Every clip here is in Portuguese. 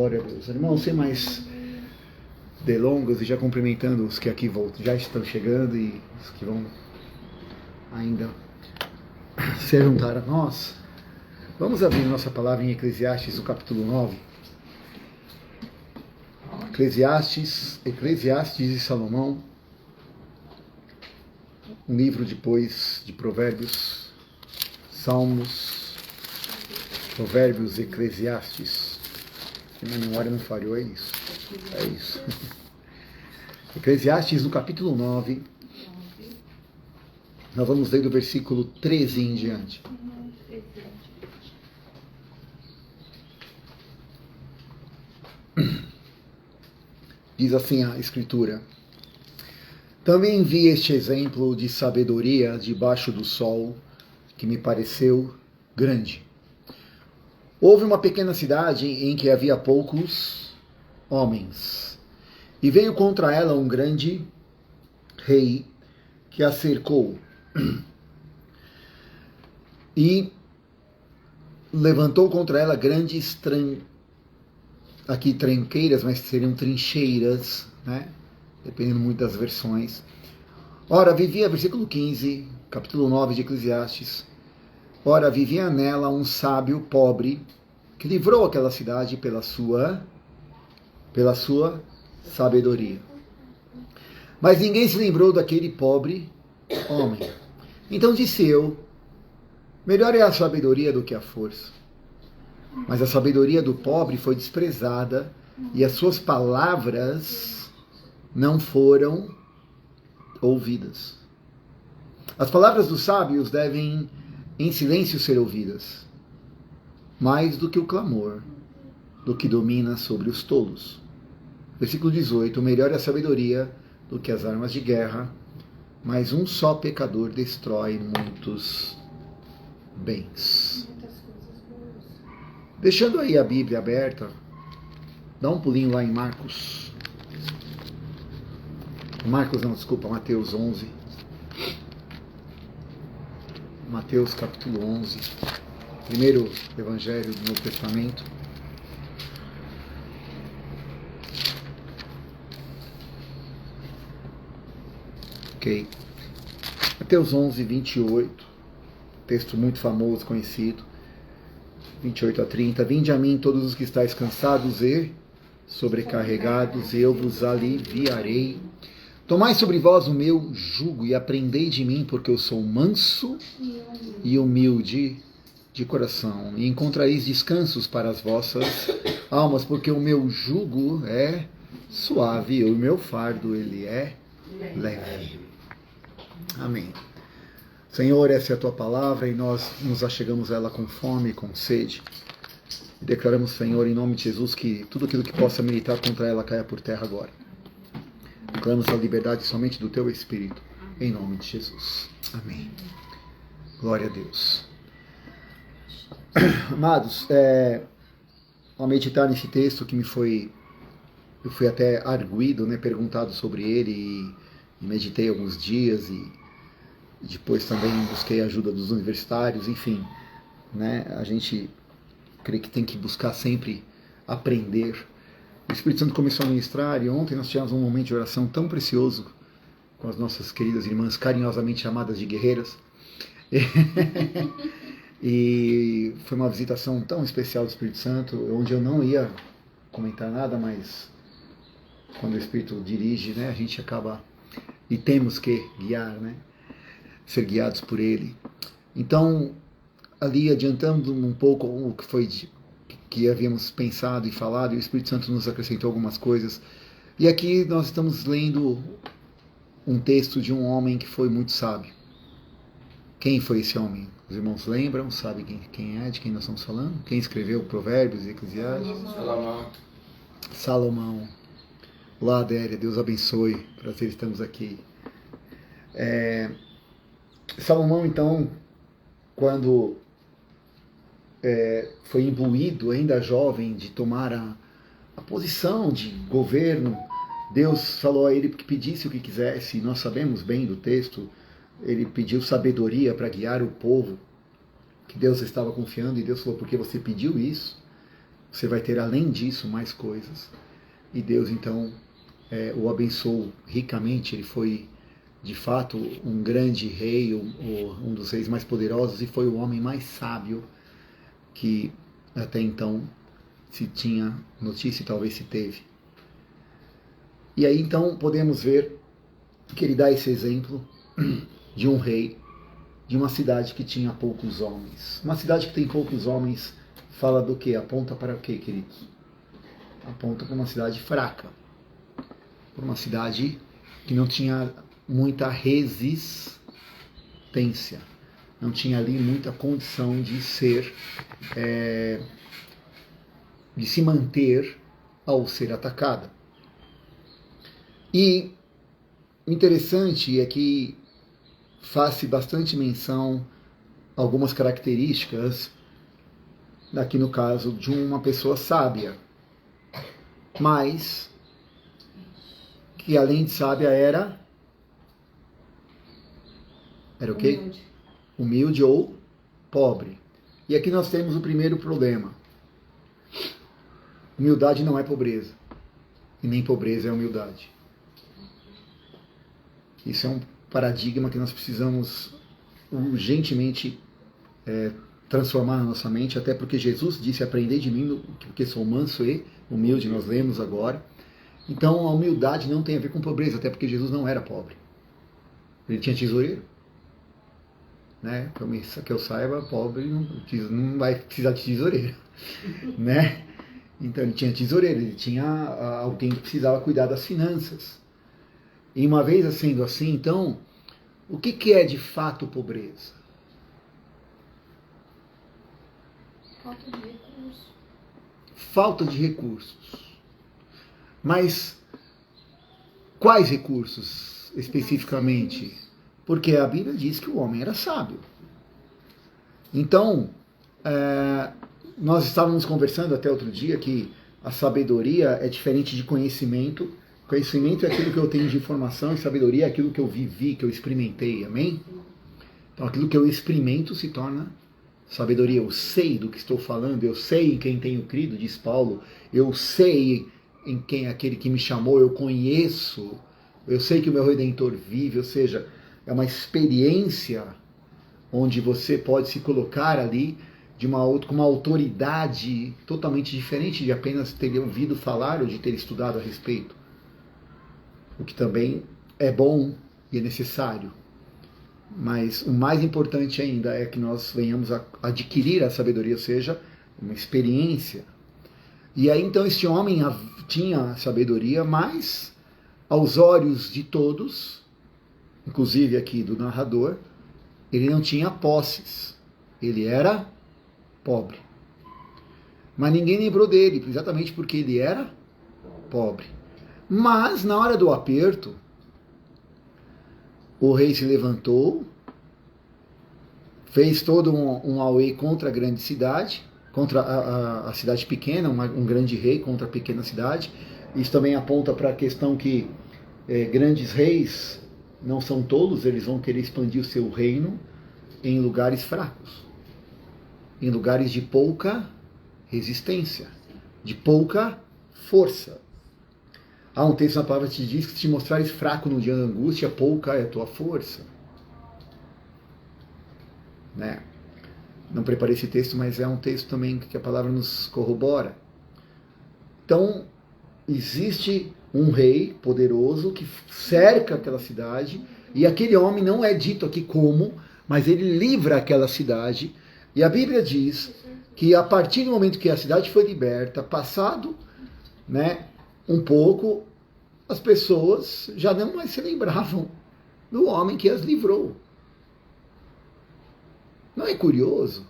Glória a Deus. Irmãos, sem mais delongas e já cumprimentando os que aqui já estão chegando e os que vão ainda se juntar a nós, vamos abrir nossa palavra em Eclesiastes, no capítulo 9. Eclesiastes e Salomão, um livro depois de Provérbios, Salmos, Provérbios, Eclesiastes. Se minha memória não falhou, é isso. É isso. Eclesiastes, no capítulo 9, nós vamos ler do versículo 13 em diante. Diz assim a Escritura: Também vi este exemplo de sabedoria debaixo do sol, que me pareceu grande. Houve uma pequena cidade em que havia poucos homens, e veio contra ela um grande rei que a cercou, e levantou contra ela grandes tranqueiras, mas seriam trincheiras, né? Dependendo muito das versões. Ora, vivia, versículo 15, capítulo 9 de Eclesiastes, ora, vivia nela um sábio pobre, que livrou aquela cidade pela sua sabedoria. Mas ninguém se lembrou daquele pobre homem. Então disse eu: melhor é a sabedoria do que a força. Mas a sabedoria do pobre foi desprezada, e as suas palavras não foram ouvidas. As palavras dos sábios devem em silêncio ser ouvidas, mais do que o clamor, do que domina sobre os tolos. Versículo 18: melhor é a sabedoria do que as armas de guerra, mas um só pecador destrói muitos bens. Deixando aí a Bíblia aberta, dá um pulinho lá em Mateus 11. Mateus capítulo 11, primeiro evangelho do Novo Testamento. Ok. Mateus 11, 28, texto muito famoso, conhecido. 28 a 30. Vinde a mim todos os que estáis cansados e sobrecarregados, e eu vos aliviarei. Tomai sobre vós o meu jugo e aprendei de mim, porque eu sou manso e humilde de coração, e encontrareis descansos para as vossas almas, porque o meu jugo é suave e o meu fardo ele é leve. Amém. Senhor, essa é a tua palavra e nós nos achegamos a ela com fome e com sede. E declaramos, Senhor, em nome de Jesus, que tudo aquilo que possa militar contra ela caia por terra agora. Declaramos a liberdade somente do teu Espírito, em nome de Jesus. Amém. Glória a Deus. Amados, ao meditar nesse texto que eu fui até arguido, né, perguntado sobre ele e meditei alguns dias e depois também busquei a ajuda dos universitários, enfim, né, a gente creio que tem que buscar sempre aprender. O Espírito Santo começou a ministrar e ontem nós tivemos um momento de oração tão precioso com as nossas queridas irmãs carinhosamente chamadas de guerreiras. E foi uma visitação tão especial do Espírito Santo, onde eu não ia comentar nada, mas quando o Espírito dirige, né, a gente acaba e temos que guiar, né, ser guiados por Ele. Então, ali adiantando um pouco o que foi que havíamos pensado e falado, e o Espírito Santo nos acrescentou algumas coisas. E aqui nós estamos lendo um texto de um homem que foi muito sábio. Quem foi esse homem? Os irmãos lembram? Sabem quem é? De quem nós estamos falando? Quem escreveu Provérbios e Eclesiastes? Salomão. Olá, Adélia, Deus abençoe. Prazer, estamos aqui. Salomão, então, quando foi imbuído, ainda jovem, de tomar a posição de governo, Deus falou a ele que pedisse o que quisesse. Nós sabemos bem do texto, ele pediu sabedoria para guiar o povo, que Deus estava confiando, e Deus falou: porque você pediu isso, você vai ter além disso mais coisas. E Deus então o abençoou ricamente. Ele foi de fato um grande rei, um dos reis mais poderosos, e foi o homem mais sábio que até então se tinha notícia e talvez se teve. E aí então podemos ver que ele dá esse exemplo de um rei, de uma cidade que tinha poucos homens. Uma cidade que tem poucos homens fala do quê? Aponta para o quê, queridos? Aponta para uma cidade fraca, para uma cidade que não tinha muita resistência, não tinha ali muita condição de ser, de se manter ao ser atacada. E interessante é que faz-se bastante menção a algumas características, aqui no caso de uma pessoa sábia, mas que além de sábia era o quê? Humilde. Humilde ou pobre. E aqui nós temos o primeiro problema. Humildade não é pobreza, e nem pobreza é humildade. Isso é um paradigma que nós precisamos urgentemente transformar na nossa mente, até porque Jesus disse: aprendei de mim, porque sou manso e humilde, nós lemos agora. Então a humildade não tem a ver com pobreza, até porque Jesus não era pobre. Ele tinha tesoureiro. Né? Que eu saiba, pobre não vai precisar de tesoureiro. Né? Então ele tinha tesoureiro, ele tinha alguém que precisava cuidar das finanças. E uma vez sendo assim, então, o que é de fato pobreza? Falta de recursos. Falta de recursos. Mas quais recursos especificamente? Porque a Bíblia diz que o homem era sábio. Então, nós estávamos conversando até outro dia que a sabedoria é diferente de conhecimento. Conhecimento é aquilo que eu tenho de informação, e sabedoria é aquilo que eu vivi, que eu experimentei, amém? Então aquilo que eu experimento se torna sabedoria. Eu sei do que estou falando, eu sei em quem tenho crido, diz Paulo, eu sei em quem é aquele que me chamou, eu conheço, eu sei que o meu Redentor vive, ou seja, é uma experiência onde você pode se colocar ali com uma autoridade totalmente diferente de apenas ter ouvido falar ou de ter estudado a respeito. O que também é bom e é necessário. Mas o mais importante ainda é que nós venhamos a adquirir a sabedoria, ou seja, uma experiência. E aí então este homem tinha sabedoria, mas aos olhos de todos, inclusive aqui do narrador, ele não tinha posses. Ele era pobre. Mas ninguém lembrou dele, exatamente porque ele era pobre. Mas, na hora do aperto, o rei se levantou, fez todo um auê contra a grande cidade, contra a cidade pequena, um grande rei contra a pequena cidade. Isso também aponta para a questão que grandes reis não são tolos, eles vão querer expandir o seu reino em lugares fracos, em lugares de pouca resistência, de pouca força. Há um texto na palavra que te diz que se te mostrares fraco no dia da angústia, pouca é a tua força. Né? Não preparei esse texto, mas é um texto também que a palavra nos corrobora. Então, existe um rei poderoso que cerca aquela cidade, e aquele homem não é dito aqui como, mas ele livra aquela cidade, e a Bíblia diz que a partir do momento que a cidade foi liberta, passado, né, um pouco, as pessoas já não mais se lembravam do homem que as livrou. Não é curioso?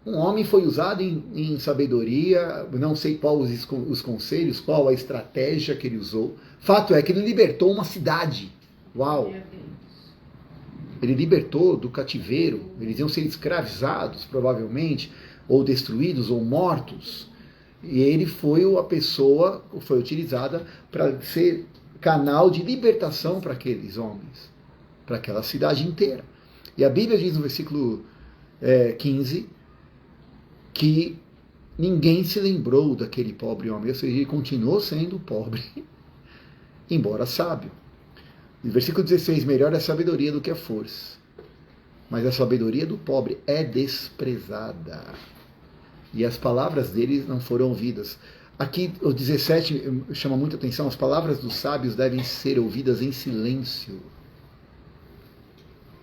Um homem foi usado em sabedoria, não sei qual os conselhos, qual a estratégia que ele usou. Fato é que ele libertou uma cidade. Uau! Ele libertou do cativeiro. Eles iam ser escravizados, provavelmente, ou destruídos, ou mortos. E ele foi a pessoa, foi utilizada para ser canal de libertação para aqueles homens, para aquela cidade inteira. E a Bíblia diz no versículo 15 que ninguém se lembrou daquele pobre homem, ou seja, ele continuou sendo pobre, embora sábio. No versículo 16, melhor é a sabedoria do que a força, mas a sabedoria do pobre é desprezada, e as palavras dele não foram ouvidas. Aqui, o 17 chama muita atenção, as palavras dos sábios devem ser ouvidas em silêncio,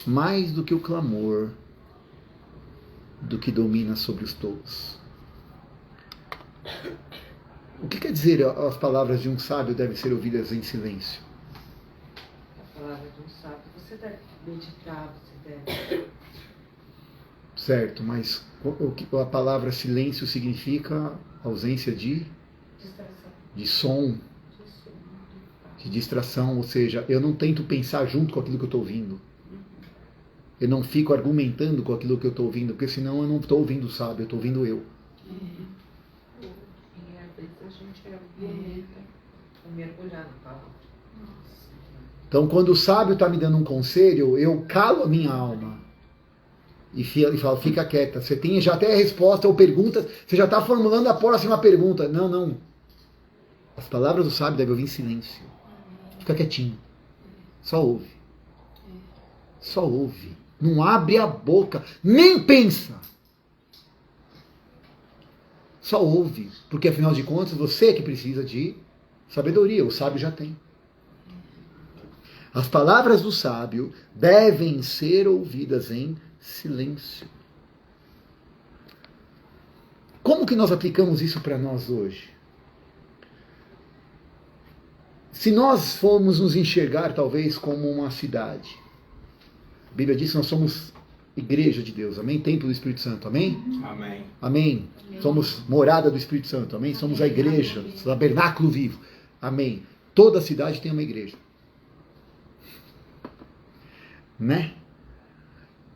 mais do que o clamor do que domina sobre os tolos. O que quer dizer as palavras de um sábio devem ser ouvidas em silêncio? A palavra de um sábio, você deve meditar, você deve... Certo, mas a palavra silêncio significa ausência de som, de distração, ou seja, eu não tento pensar junto com aquilo que eu estou ouvindo. Eu não fico argumentando com aquilo que eu estou ouvindo, porque senão eu não estou ouvindo o sábio, eu estou ouvindo eu. E às vezes a gente argumenta para mergulhar na palavra. Então, quando o sábio está me dando um conselho, eu calo a minha alma. E falo, fica quieta. Você tem já até a resposta ou pergunta, você já está formulando a próxima pergunta. Não, não. As palavras do sábio devem ouvir em silêncio. Fica quietinho. Só ouve. Só ouve. Não abre a boca. Nem pensa. Só ouve. Porque afinal de contas, você é que precisa de sabedoria. O sábio já tem. As palavras do sábio devem ser ouvidas em silêncio. Como que nós aplicamos isso para nós hoje? Se nós formos nos enxergar talvez como uma cidade, a Bíblia diz que nós somos igreja de Deus, amém? Templo do Espírito Santo, amém? Amém. Amém. Somos morada do Espírito Santo, amém? Somos a igreja, o tabernáculo vivo, amém? Toda cidade tem uma igreja. Né?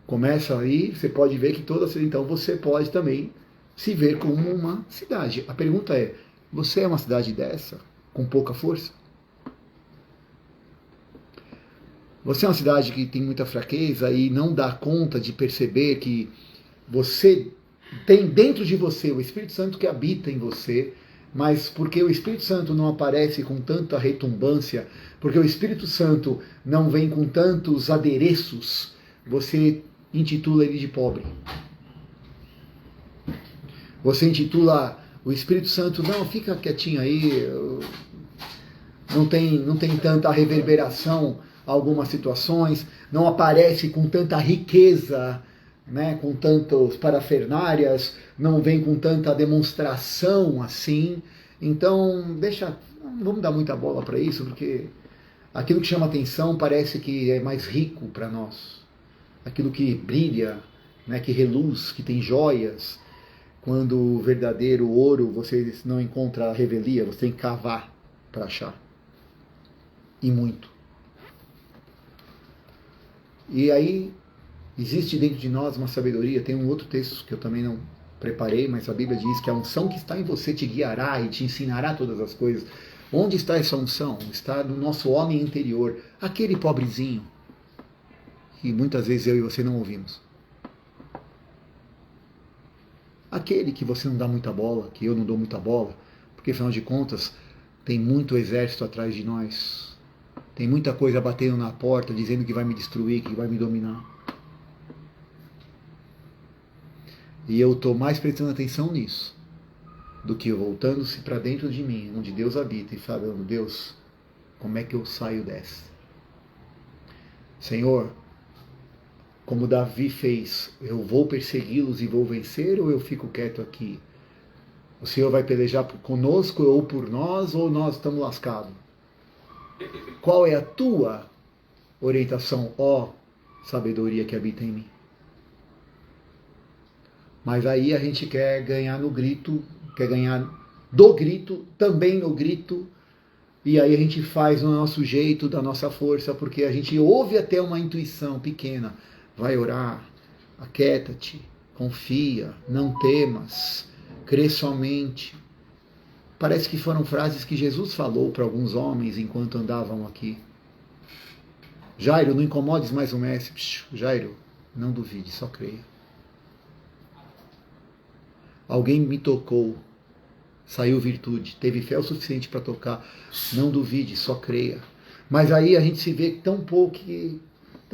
Começa aí, você pode ver que toda cidade, então você pode também se ver como uma cidade. A pergunta é, você é uma cidade dessa, com pouca força? Você é uma cidade que tem muita fraqueza e não dá conta de perceber que você tem dentro de você o Espírito Santo que habita em você, mas porque o Espírito Santo não aparece com tanta retumbância, porque o Espírito Santo não vem com tantos adereços, você intitula ele de pobre. Você intitula o Espírito Santo, não, fica quietinho aí, não tem tanta reverberação algumas situações, não aparece com tanta riqueza, né, com tantas parafernárias, não vem com tanta demonstração assim. Então, não vamos dar muita bola para isso, porque aquilo que chama atenção parece que é mais rico para nós. Aquilo que brilha, né, que reluz, que tem joias. Quando o verdadeiro ouro você não encontra a revelia, você tem que cavar para achar. E muito. E aí, existe dentro de nós uma sabedoria. Tem um outro texto que eu também não preparei, mas a Bíblia diz que a unção que está em você te guiará e te ensinará todas as coisas. Onde está essa unção? Está no nosso homem interior, aquele pobrezinho que muitas vezes eu e você não ouvimos. Aquele que você não dá muita bola, que eu não dou muita bola, porque afinal de contas tem muito exército atrás de nós. Tem muita coisa batendo na porta, dizendo que vai me destruir, que vai me dominar. E eu estou mais prestando atenção nisso, do que voltando-se para dentro de mim, onde Deus habita, e falando, Deus, como é que eu saio dessa? Senhor, como Davi fez, eu vou persegui-los e vou vencer, ou eu fico quieto aqui? O Senhor vai pelejar conosco, ou por nós, ou nós estamos lascados? Qual é a tua orientação, ó sabedoria que habita em mim? Mas aí a gente quer ganhar no grito, quer ganhar do grito, também no grito, e aí a gente faz no nosso jeito, da nossa força, porque a gente ouve até uma intuição pequena. Vai orar, aquieta-te, confia, não temas, crê somente. Parece que foram frases que Jesus falou para alguns homens enquanto andavam aqui. Jairo, não incomodes mais o mestre. Jairo, não duvide, só creia. Alguém me tocou, saiu virtude, teve fé o suficiente para tocar. Não duvide, só creia. Mas aí a gente se vê tão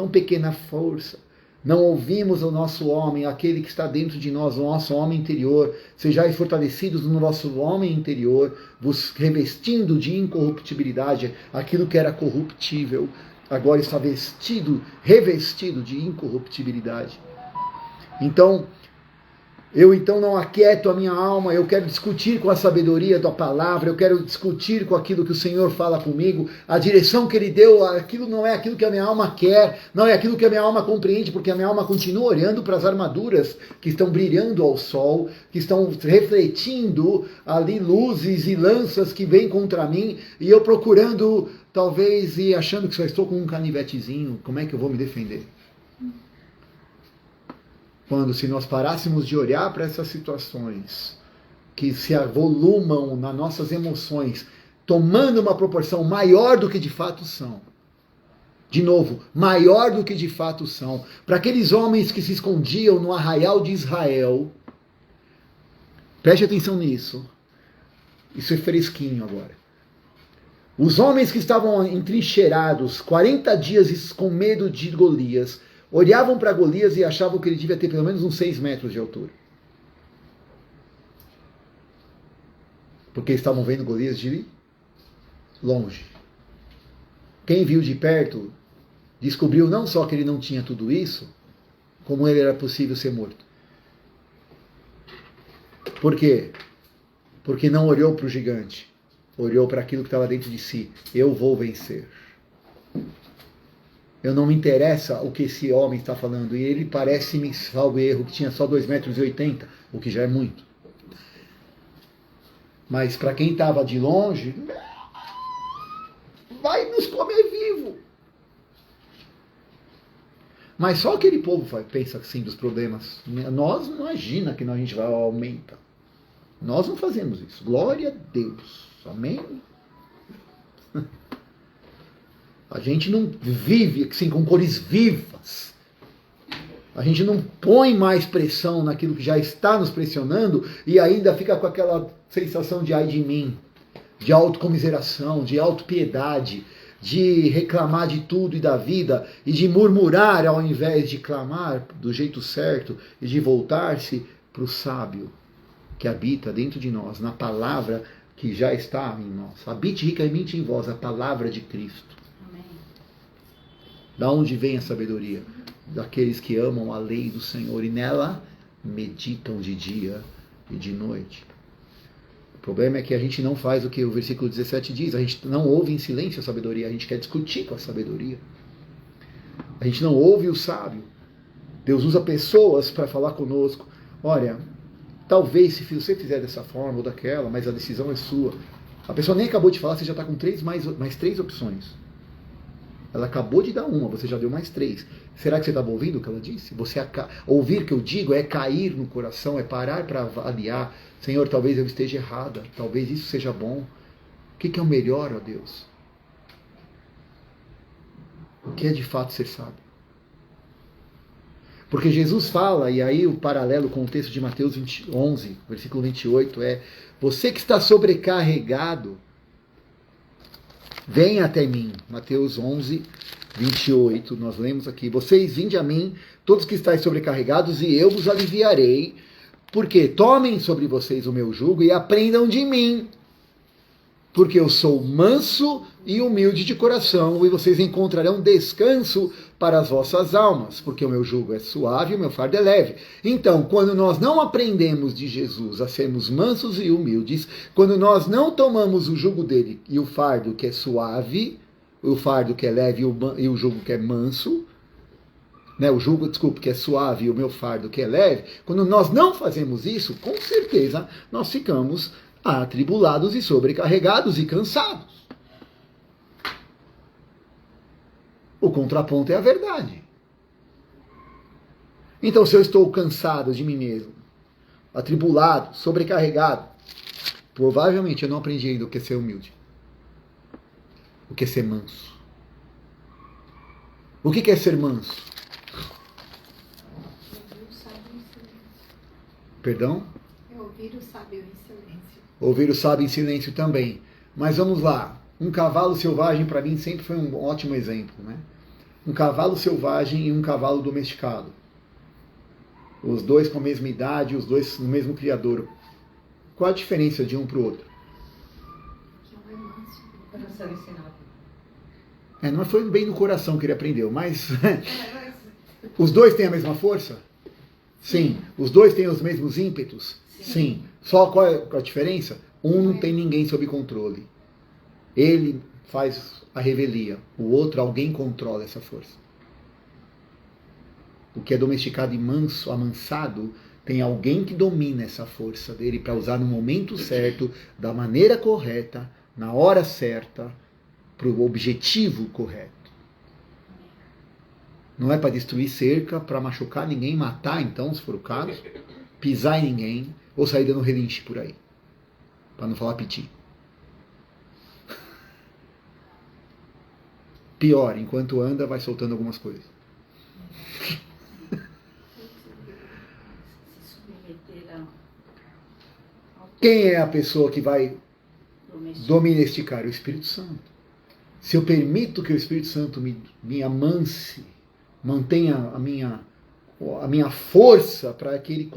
pequena força. Não ouvimos o nosso homem, aquele que está dentro de nós, o nosso homem interior. Sejais fortalecidos no nosso homem interior, vos revestindo de incorruptibilidade, aquilo que era corruptível, agora está revestido de incorruptibilidade. Então, eu não aquieto a minha alma, eu quero discutir com a sabedoria da palavra, eu quero discutir com aquilo que o Senhor fala comigo, a direção que Ele deu, aquilo não é aquilo que a minha alma quer, não é aquilo que a minha alma compreende, porque a minha alma continua olhando para as armaduras que estão brilhando ao sol, que estão refletindo ali luzes e lanças que vêm contra mim, e eu procurando, talvez, e achando que só estou com um canivetezinho, como é que eu vou me defender? Quando, se nós parássemos de olhar para essas situações que se avolumam nas nossas emoções, tomando uma proporção maior do que de fato são. De novo, maior do que de fato são. Para aqueles homens que se escondiam no arraial de Israel, preste atenção nisso. Isso é fresquinho agora. Os homens que estavam entrincheirados 40 dias com medo de Golias, olhavam para Golias e achavam que ele devia ter pelo menos uns 6 metros de altura. Porque estavam vendo Golias de longe. Quem viu de perto descobriu não só que ele não tinha tudo isso, como ele era possível ser morto. Por quê? Porque não olhou para o gigante, olhou para aquilo que estava dentro de si. Eu vou vencer. Eu não me interessa o que esse homem está falando. E ele parece-me, salvo erro, que tinha só 2,80 metros, o que já é muito. Mas para quem estava de longe, vai nos comer vivo. Mas só aquele povo pensa assim dos problemas. Nós não imagina que a gente vai aumentar. Nós não fazemos isso. Glória a Deus. Amém? A gente não vive assim, com cores vivas. A gente não põe mais pressão naquilo que já está nos pressionando e ainda fica com aquela sensação de ai de mim, de autocomiseração, de autopiedade, de reclamar de tudo e da vida e de murmurar ao invés de clamar do jeito certo e de voltar-se para o sábio que habita dentro de nós, na palavra que já está em nós. Habite ricamente em vós a palavra de Cristo. Da onde vem a sabedoria? Daqueles que amam a lei do Senhor e nela meditam de dia e de noite. O problema é que a gente não faz o que o versículo 17 diz. A gente não ouve em silêncio a sabedoria. A gente quer discutir com a sabedoria. A gente não ouve o sábio. Deus usa pessoas para falar conosco. Olha, talvez se você fizer dessa forma ou daquela, mas a decisão é sua. A pessoa nem acabou de falar, você já está com mais 3 opções. Ela acabou de dar uma, você já deu mais 3. Será que você estava ouvindo o que ela disse? Ouvir o que eu digo é cair no coração, é parar para avaliar. Senhor, talvez eu esteja errada, talvez isso seja bom. O que é o melhor, ó Deus? O que é de fato ser sábio? Porque Jesus fala, e aí o paralelo com o texto de Mateus 11, versículo 28 é: você que está sobrecarregado, vem até mim. Mateus 11, 28, nós lemos aqui. Vocês vinde a mim, todos que estáis sobrecarregados, e eu vos aliviarei. Porque tomem sobre vocês o meu jugo e aprendam de mim. Porque eu sou manso e humilde de coração, e vocês encontrarão descanso para as vossas almas, porque o meu jugo é suave e o meu fardo é leve. Então, quando nós não aprendemos de Jesus a sermos mansos e humildes, quando nós não tomamos o jugo dele e o fardo que é suave, o fardo que é leve e o jugo que é manso, o jugo, desculpe, que é suave e o meu fardo que é leve, quando nós não fazemos isso, com certeza nós ficamos atribulados e sobrecarregados e cansados. O contraponto é a verdade. Então, se eu estou cansado de mim mesmo, atribulado, sobrecarregado, provavelmente eu não aprendi ainda o que é ser humilde. O que é ser manso. O que é ser manso? Eu vi o sábio em silêncio. Perdão? Eu Ouvir o sábio em silêncio. Ouvir o sábio em silêncio também. Mas vamos lá. Um cavalo selvagem, para mim, sempre foi um ótimo exemplo, né? Um cavalo selvagem e um cavalo domesticado. Os dois com a mesma idade, os dois no mesmo criador. Qual a diferença de um para o outro? Que um é manso. Para ser ensinado. Não foi bem no coração que ele aprendeu, mas os dois têm a mesma força? Sim. Os dois têm os mesmos ímpetos? Sim. Só qual é a diferença? Um não tem ninguém sob controle. Ele faz a revelia. O outro, alguém controla essa força. O que é domesticado e manso, amansado, tem alguém que domina essa força dele para usar no momento certo, da maneira correta, na hora certa, para o objetivo correto. Não é para destruir cerca, para machucar ninguém, matar então, se for o caso, pisar em ninguém, ou sair dando relinche por aí. Para não falar piti. Pior, enquanto anda, vai soltando algumas coisas. Quem é a pessoa que vai domesticar? O Espírito Santo. Se eu permito que o Espírito Santo me amance, mantenha a minha força para que ele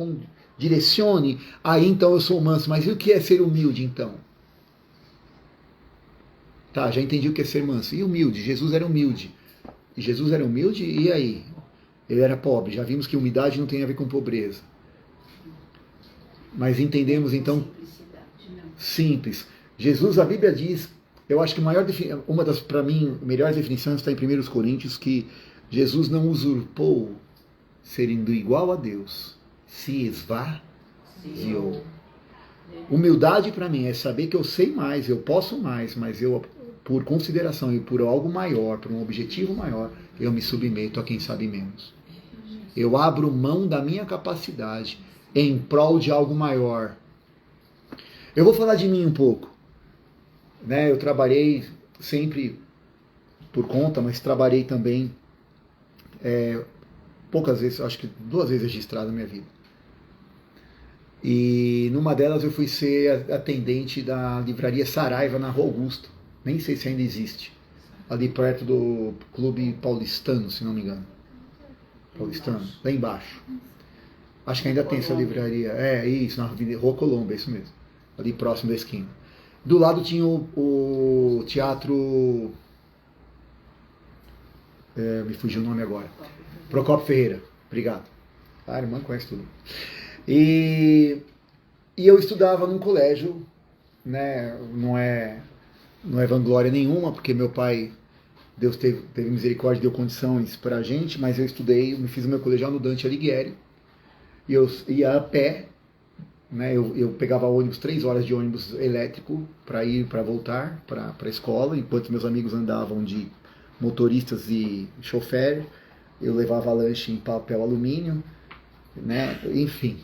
direcione, aí então eu sou manso. Mas e o que é ser humilde então? Tá, já entendi o que é ser manso. E humilde? Jesus era humilde. E Jesus era humilde, e aí? Ele era pobre. Já vimos que humildade não tem a ver com pobreza. Mas entendemos então... Simples. Jesus, a Bíblia diz, eu acho que uma das, para mim, melhores definições está em 1 Coríntios, que Jesus não usurpou sendo igual a Deus, se esvaziou. Humildade para mim é saber que eu sei mais, eu posso mais, mas eu, por consideração e por algo maior, por um objetivo maior, eu me submeto a quem sabe menos. Eu abro mão da minha capacidade em prol de algo maior. Eu vou falar de mim um pouco. Né? Eu trabalhei sempre por conta, mas trabalhei também poucas vezes, acho que 2 vezes registrado na minha vida. E numa delas eu fui ser atendente da livraria Saraiva na Rua Augusta. Nem sei se ainda existe. Ali perto do Clube Paulistano, se não me engano. Paulistano, lá embaixo. Acho que ainda tem essa livraria. É isso, na Rua Colombo, é isso mesmo. Ali próximo da esquina. Do lado tinha o teatro... me fugiu o nome agora. Procópio Ferreira. Obrigado. A irmã conhece tudo. E eu estudava num colégio, né? Não é vanglória nenhuma, porque meu pai, Deus teve misericórdia, deu condições para a gente, mas eu estudei, me fiz o meu colegial no Dante Alighieri, e eu ia a pé, né? Eu pegava ônibus, 3 horas de ônibus elétrico para ir, para voltar para a escola, enquanto meus amigos andavam de motoristas e chofer, eu levava lanche em papel alumínio, né? Enfim,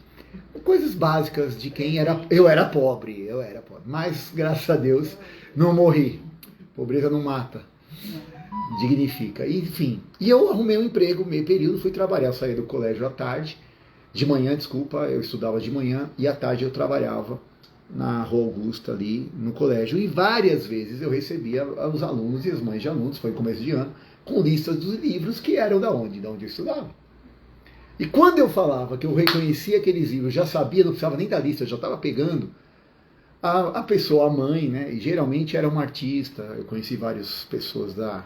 coisas básicas de quem era... Eu era pobre, mas graças a Deus não morri. Pobreza não mata, dignifica. Enfim, e eu arrumei um emprego, meio período, fui trabalhar. Eu saía do colégio à tarde, de manhã, eu estudava de manhã, e à tarde eu trabalhava na Rua Augusta ali no colégio, e várias vezes eu recebia os alunos e as mães de alunos, foi começo de ano, com listas dos livros que eram da onde eu estudava. E quando eu falava que eu reconhecia aqueles livros, já sabia, não precisava nem da lista, eu já estava pegando, a pessoa, a mãe, né, e geralmente era uma artista, eu conheci várias pessoas da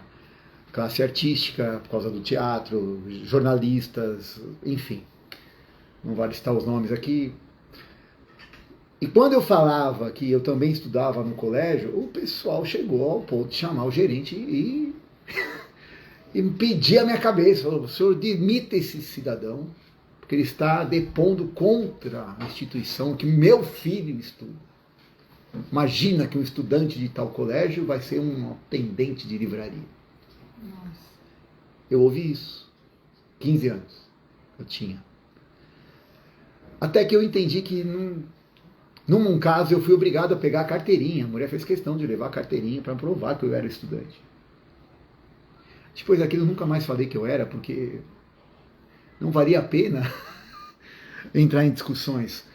classe artística, por causa do teatro, jornalistas, enfim, não vale citar os nomes aqui. E quando eu falava que eu também estudava no colégio, o pessoal chegou ao ponto de chamar o gerente e pedir a minha cabeça. Falou: o senhor demita esse cidadão, porque ele está depondo contra a instituição que meu filho estuda. Imagina que um estudante de tal colégio vai ser um atendente de livraria. Nossa. Eu ouvi isso. 15 anos eu tinha. Até que eu entendi que num caso eu fui obrigado a pegar a carteirinha. A mulher fez questão de levar a carteirinha para provar que eu era estudante. Depois daquilo eu nunca mais falei que eu era, porque não valia a pena entrar em discussões.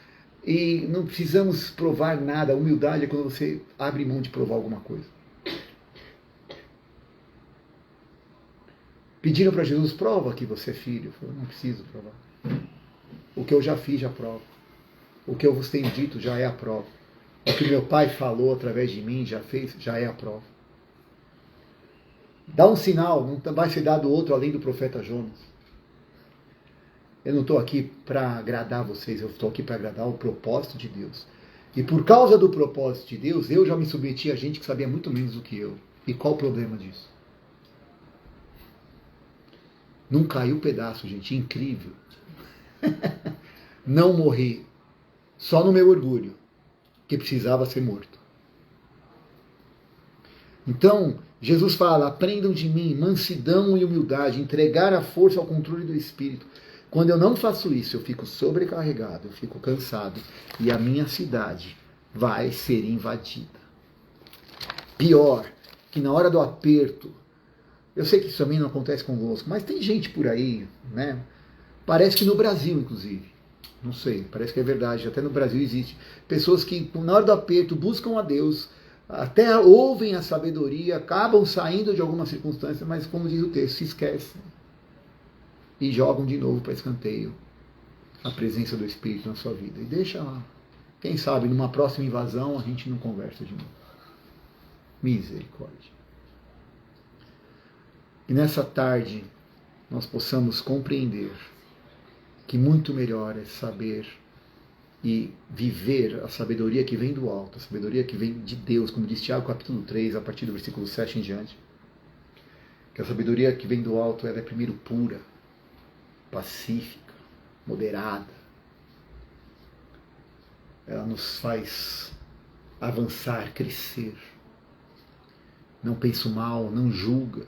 E não precisamos provar nada. A humildade é quando você abre mão de provar alguma coisa. Pediram para Jesus, prova que você é filho. Eu falei, não preciso provar. O que eu já fiz, já provo. O que eu vos tenho dito já é a prova. O que meu pai falou através de mim, já fez, já é a prova. Dá um sinal, não vai ser dado outro além do profeta Jonas. Eu não estou aqui para agradar vocês, eu estou aqui para agradar o propósito de Deus. E por causa do propósito de Deus, eu já me submeti a gente que sabia muito menos do que eu. E qual o problema disso? Não caiu um pedaço, gente, incrível. Não morri só no meu orgulho, que precisava ser morto. Então, Jesus fala, aprendam de mim, mansidão e humildade, entregar a força ao controle do Espírito. Quando eu não faço isso, eu fico sobrecarregado, eu fico cansado, e a minha cidade vai ser invadida. Pior, que na hora do aperto, eu sei que isso também não acontece convosco, mas tem gente por aí, né? Parece que no Brasil, inclusive, não sei, parece que é verdade, até no Brasil existe pessoas que na hora do aperto buscam a Deus, até ouvem a sabedoria, acabam saindo de algumas circunstâncias, mas como diz o texto, se esquecem e jogam de novo para escanteio a presença do Espírito na sua vida. E deixa lá. Quem sabe numa próxima invasão a gente não conversa de novo. Misericórdia. E nessa tarde nós possamos compreender que muito melhor é saber e viver a sabedoria que vem do alto, a sabedoria que vem de Deus, como diz Tiago capítulo 3, a partir do versículo 7 em diante. Que a sabedoria que vem do alto ela é primeiro pura, pacífica, moderada. Ela nos faz avançar, crescer. Não pensa mal, não julga.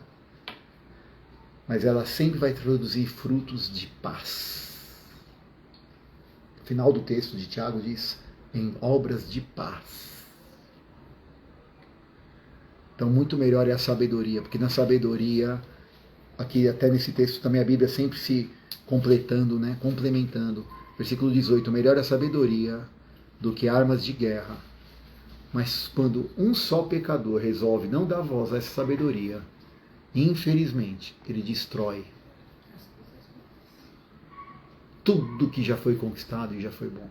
Mas ela sempre vai produzir frutos de paz. O final do texto de Tiago diz, em obras de paz. Então, muito melhor é a sabedoria, porque na sabedoria, aqui até nesse texto também a Bíblia sempre se completando, né, complementando. Versículo 18, melhor é a sabedoria do que armas de guerra. Mas quando um só pecador resolve não dar voz a essa sabedoria, infelizmente, ele destrói tudo que já foi conquistado e já foi bom.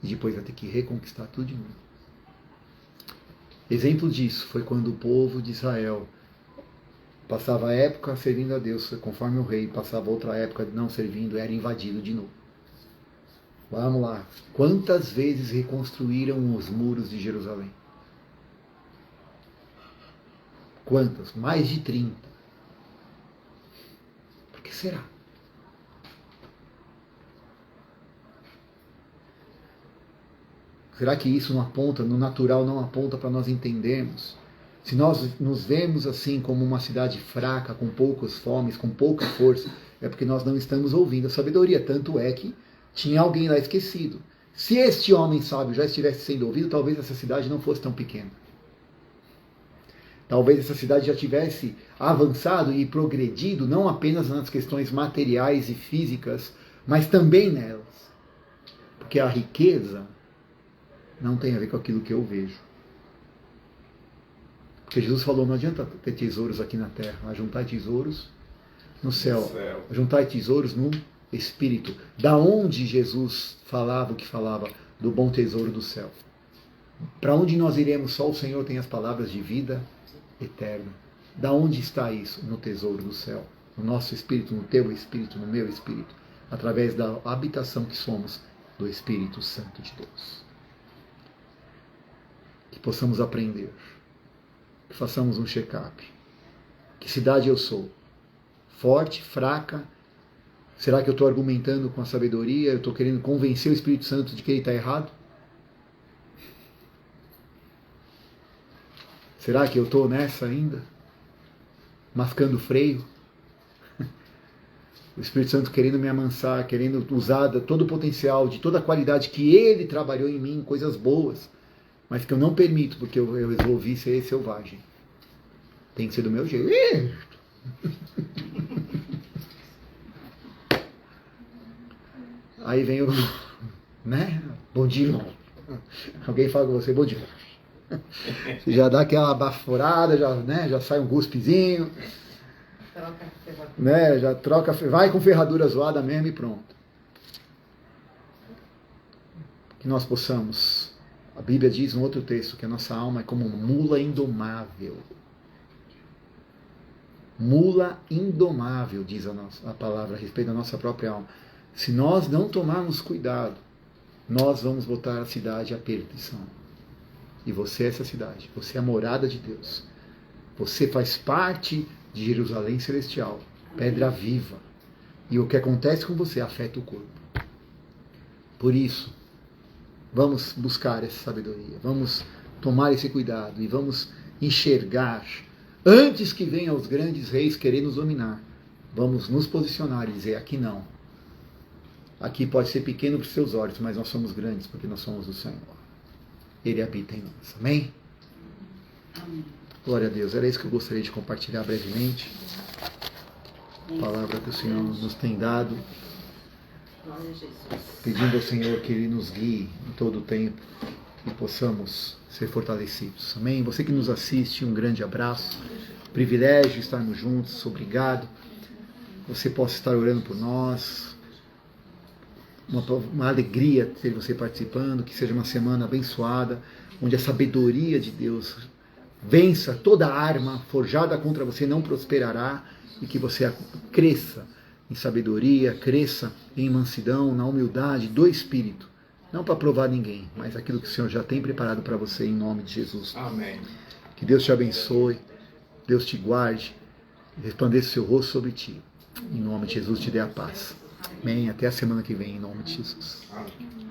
E depois vai ter que reconquistar tudo de novo. Exemplo disso foi quando o povo de Israel passava a época servindo a Deus conforme o rei, passava outra época não servindo, era invadido de novo. Vamos lá. Quantas vezes reconstruíram os muros de Jerusalém? Quantas? Mais de 30. Por que será? Será que isso não aponta, no natural não aponta para nós entendermos? Se nós nos vemos assim como uma cidade fraca, com poucos fomes, com pouca força, é porque nós não estamos ouvindo a sabedoria. Tanto é que tinha alguém lá esquecido. Se este homem sábio já estivesse sendo ouvido, talvez essa cidade não fosse tão pequena. Talvez essa cidade já tivesse avançado e progredido, não apenas nas questões materiais e físicas, mas também nelas. Porque a riqueza não tem a ver com aquilo que eu vejo. Porque Jesus falou, não adianta ter tesouros aqui na terra, ajuntai tesouros no céu, ajuntai tesouros no Espírito. Da onde Jesus falava o que falava? Do bom tesouro do céu. Para onde nós iremos? Só o Senhor tem as palavras de vida eterna. Da onde está isso? No tesouro do céu. No nosso espírito, no teu espírito, no meu espírito. Através da habitação que somos do Espírito Santo de Deus. Que possamos aprender. Que façamos um check-up. Que cidade eu sou? Forte, fraca? Será que eu estou argumentando com a sabedoria? Eu estou querendo convencer o Espírito Santo de que ele está errado? Será que eu estou nessa ainda? Mascando freio? O Espírito Santo querendo me amansar, querendo usar todo o potencial, de toda a qualidade que ele trabalhou em mim, coisas boas, mas que eu não permito, porque eu resolvi ser selvagem. Tem que ser do meu jeito. Aí vem o... né? Bom dia, irmão. Alguém fala com você, bom dia. Você já dá aquela baforada, já sai um guspezinho. Troca a ferradura. Né, já troca, vai com ferradura zoada mesmo e pronto. Que nós possamos, a Bíblia diz no outro texto que a nossa alma é como uma mula indomável. Mula indomável, diz a palavra a respeito da nossa própria alma. Se nós não tomarmos cuidado, nós vamos botar a cidade à perdição. E você é essa cidade, você é a morada de Deus. Você faz parte de Jerusalém Celestial, pedra viva. E o que acontece com você afeta o corpo. Por isso, vamos buscar essa sabedoria, vamos tomar esse cuidado e vamos enxergar, antes que venham os grandes reis querer nos dominar, vamos nos posicionar e dizer, aqui não. Aqui pode ser pequeno para os seus olhos, mas nós somos grandes porque nós somos do Senhor. Ele habita em nós. Amém? Amém. Glória a Deus. Era isso que eu gostaria de compartilhar brevemente. A palavra que o Senhor nos tem dado. Glória a Jesus. Pedindo ao Senhor que Ele nos guie em todo o tempo e possamos ser fortalecidos. Amém? Você que nos assiste, um grande abraço. Privilégio estarmos juntos. Obrigado. Você possa estar orando por nós. Uma alegria ter você participando. Que seja uma semana abençoada, onde a sabedoria de Deus vença toda arma forjada contra você, não prosperará, e que você cresça em sabedoria, cresça em mansidão, na humildade do Espírito. Não para provar ninguém, mas aquilo que o Senhor já tem preparado para você, em nome de Jesus. Amém. Que Deus te abençoe, Deus te guarde, resplandeça o seu rosto sobre ti. Em nome de Jesus te dê a paz. Amém. Até a semana que vem, em nome de Jesus. Amém.